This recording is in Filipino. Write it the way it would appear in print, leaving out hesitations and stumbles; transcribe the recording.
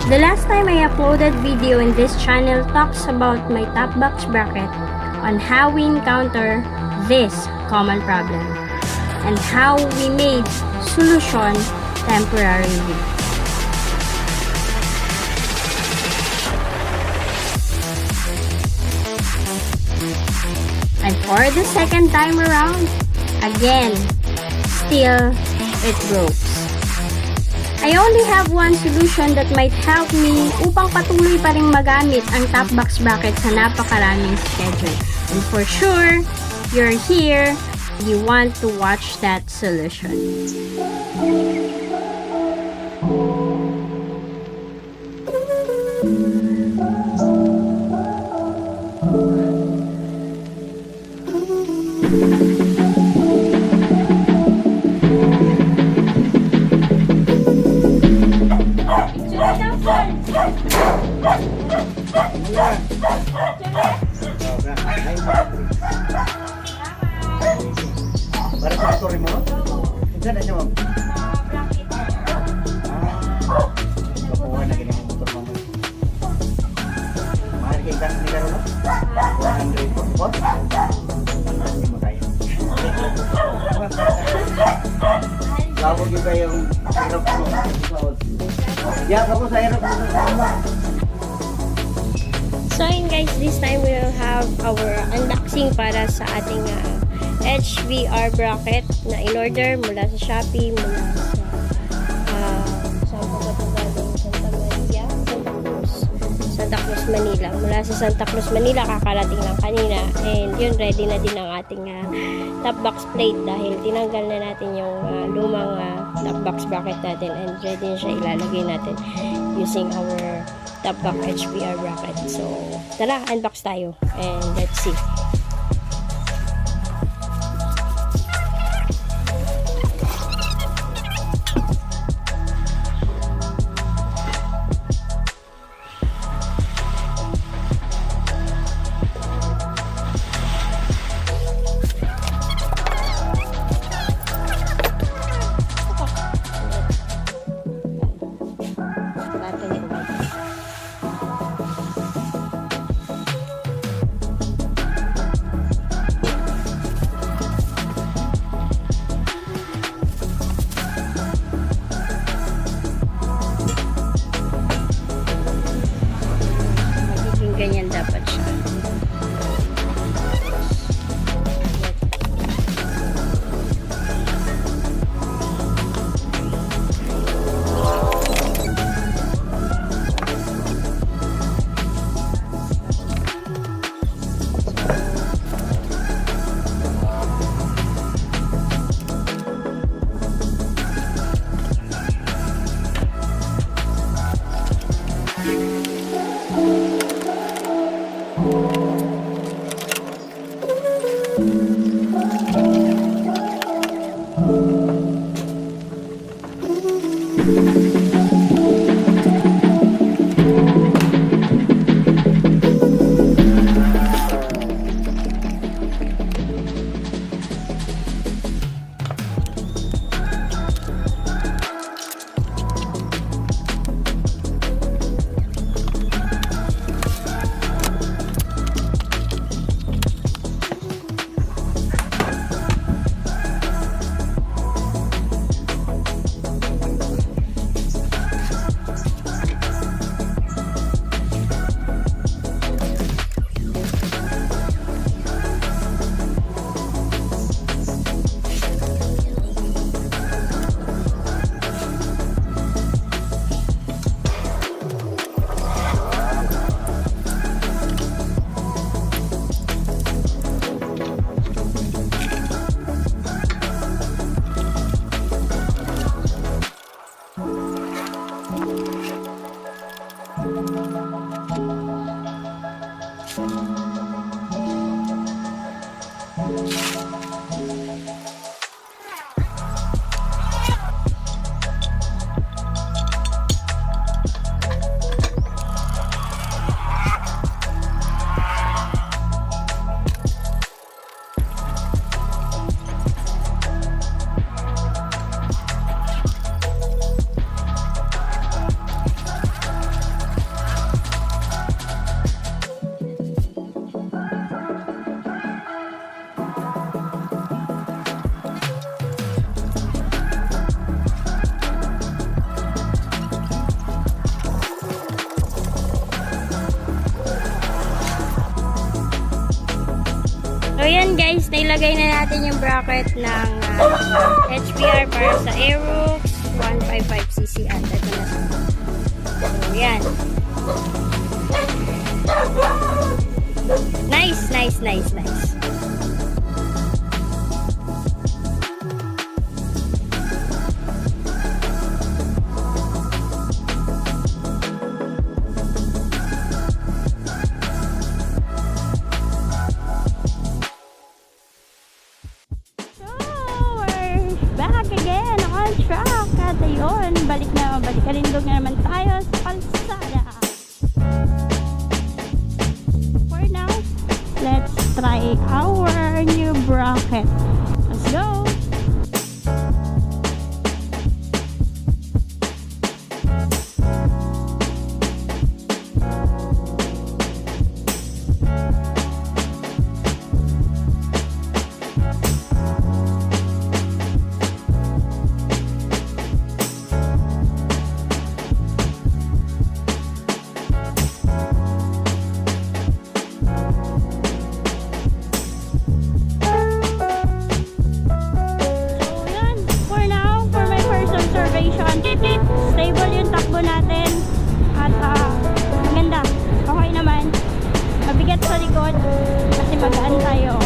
The last time I uploaded video in this channel talks about my top box bracket on how we encounter this common problem and how we made solution temporarily. And for the second time around, again, still it broke. I only have one solution that might help me upang patuloy pa ring magamit ang top box bracket sa napakaraming schedule. And for sure, you're here, you want to watch that solution. Para sa motor mo? Saan na siya, ma'am? Kapuha na ganyan ang motor mo. Mahal kayo gas ni Karolo? 100 po. Hindi mo tayo. Lawag yung kayong Aerox mo. Diyan ka po sa Aerox mo. So yun guys, this time we will have our unboxing para sa ating HVR bracket na in-order mula sa Shopee, mula sa saan pa ba ito galing? Santa Cruz, Manila. Mula sa Santa Cruz, Manila, kakarating lang kanina. And yun, ready na din ang ating top box plate dahil tinanggal na natin yung lumang top box bracket natin and ready na siya ilalagay natin using our top box HVR bracket. So, tara, unbox tayo and let's see. Ganyan dapat siya. yan guys, nailagay na natin yung bracket ng HPR para sa Aerox 155cc at ito na. So yan. Nice. Back again on track at ayun, balikalindog na naman tayo sa kalsada. For now, let's try our new bracket. Let's go! Stable yung takbo natin at maganda, okay naman, mabigat sa likod kasi magaan tayo.